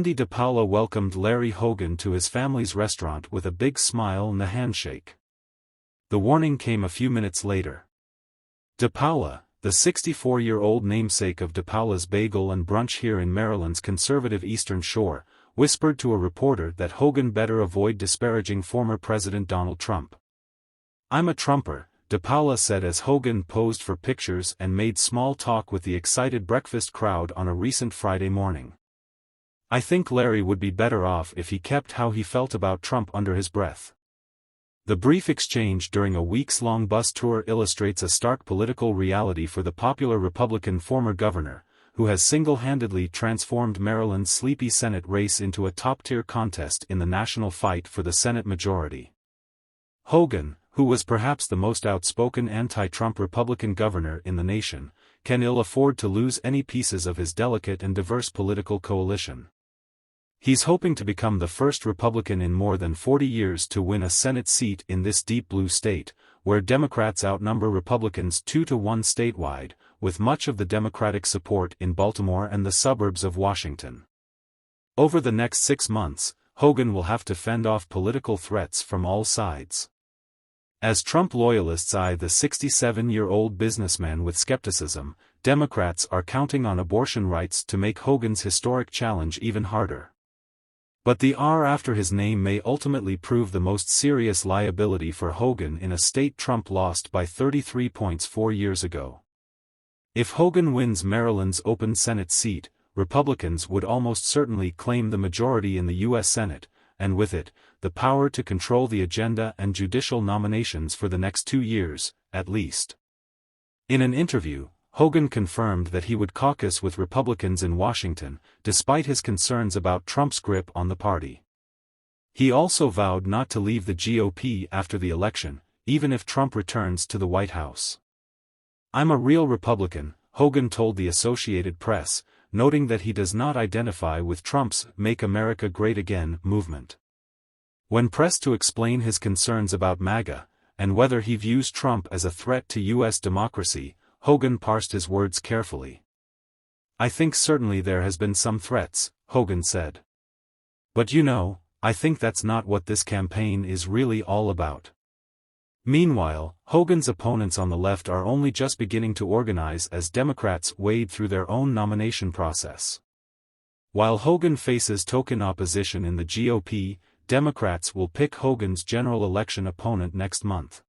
Andy DePaula welcomed Larry Hogan to his family's restaurant with a big smile and a handshake. The warning came a few minutes later. DePaula, the 64-year-old namesake of DePaula's Bagel and Brunch here in Maryland's conservative Eastern Shore, whispered to a reporter that Hogan better avoid disparaging former President Donald Trump. "I'm a Trumper," DePaula said as Hogan posed for pictures and made small talk with the excited breakfast crowd on a recent Friday morning. "I think Larry would be better off if he kept how he felt about Trump under his breath." The brief exchange during a weeks-long bus tour illustrates a stark political reality for the popular Republican former governor, who has single-handedly transformed Maryland's sleepy Senate race into a top-tier contest in the national fight for the Senate majority. Hogan, who was perhaps the most outspoken anti-Trump Republican governor in the nation, can ill afford to lose any pieces of his delicate and diverse political coalition. He's hoping to become the first Republican in more than 40 years to win a Senate seat in this deep blue state, where Democrats outnumber Republicans 2-1 statewide, with much of the Democratic support in Baltimore and the suburbs of Washington. Over the next 6 months, Hogan will have to fend off political threats from all sides. As Trump loyalists eye the 67-year-old businessman with skepticism, Democrats are counting on abortion rights to make Hogan's historic challenge even harder. But the R after his name may ultimately prove the most serious liability for Hogan in a state Trump lost by 33 points 4 years ago. If Hogan wins Maryland's open Senate seat, Republicans would almost certainly claim the majority in the U.S. Senate, and with it, the power to control the agenda and judicial nominations for the next 2 years, at least. In an interview, Hogan confirmed that he would caucus with Republicans in Washington, despite his concerns about Trump's grip on the party. He also vowed not to leave the GOP after the election, even if Trump returns to the White House. "I'm a real Republican," Hogan told the Associated Press, noting that he does not identify with Trump's "Make America Great Again" movement. When pressed to explain his concerns about MAGA, and whether he views Trump as a threat to U.S. democracy, Hogan parsed his words carefully. "I think certainly there has been some threats," Hogan said. "But I think that's not what this campaign is really all about." Meanwhile, Hogan's opponents on the left are only just beginning to organize as Democrats wade through their own nomination process. While Hogan faces token opposition in the GOP, Democrats will pick Hogan's general election opponent next month.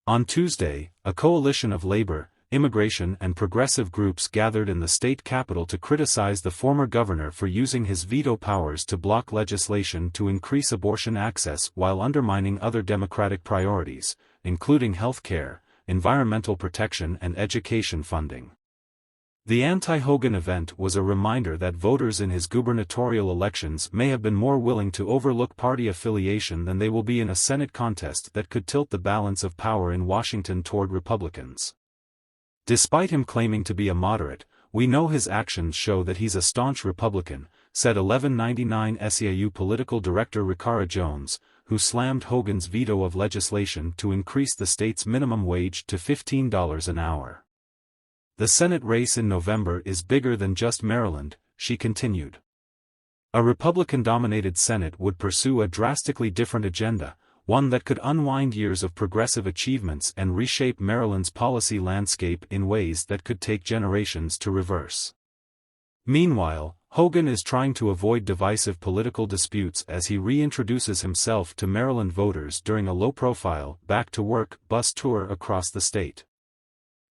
On Tuesday, a coalition of labor, immigration and progressive groups gathered in the state capitol to criticize the former governor for using his veto powers to block legislation to increase abortion access while undermining other Democratic priorities, including health care, environmental protection and education funding. The anti-Hogan event was a reminder that voters in his gubernatorial elections may have been more willing to overlook party affiliation than they will be in a Senate contest that could tilt the balance of power in Washington toward Republicans. "Despite him claiming to be a moderate, we know his actions show that he's a staunch Republican," said 1199 SEIU political director Ricara Jones, who slammed Hogan's veto of legislation to increase the state's minimum wage to $15 an hour. "The Senate race in November is bigger than just Maryland," she continued. "A Republican-dominated Senate would pursue a drastically different agenda, one that could unwind years of progressive achievements and reshape Maryland's policy landscape in ways that could take generations to reverse." Meanwhile, Hogan is trying to avoid divisive political disputes as he reintroduces himself to Maryland voters during a low-profile, back-to-work bus tour across the state.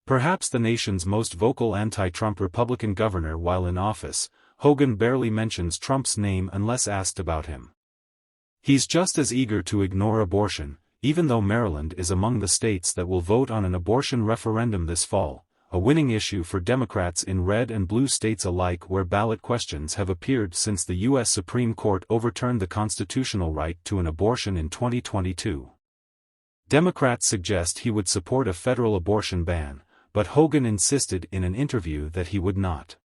Perhaps the nation's most vocal anti-Trump Republican governor while in office, Hogan barely mentions Trump's name unless asked about him. He's just as eager to ignore abortion, even though Maryland is among the states that will vote on an abortion referendum this fall, a winning issue for Democrats in red and blue states alike where ballot questions have appeared since the U.S. Supreme Court overturned the constitutional right to an abortion in 2022. Democrats suggest he would support a federal abortion ban, but Hogan insisted in an interview that he would not.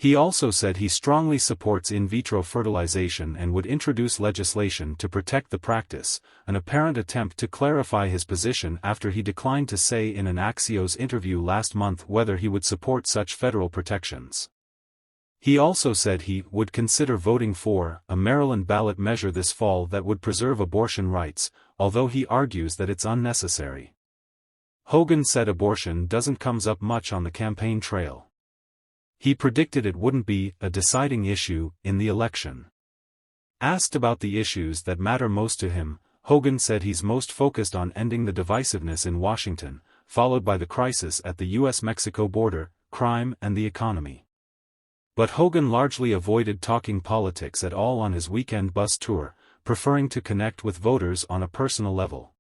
He also said he strongly supports in vitro fertilization and would introduce legislation to protect the practice, an apparent attempt to clarify his position after he declined to say in an Axios interview last month whether he would support such federal protections. He also said he would consider voting for a Maryland ballot measure this fall that would preserve abortion rights, although he argues that it's unnecessary. Hogan said abortion doesn't come up much on the campaign trail. He predicted it wouldn't be a deciding issue in the election. Asked about the issues that matter most to him, Hogan said he's most focused on ending the divisiveness in Washington, followed by the crisis at the U.S. Mexico border, crime and the economy. But Hogan largely avoided talking politics at all on his weekend bus tour, preferring to connect with voters on a personal level.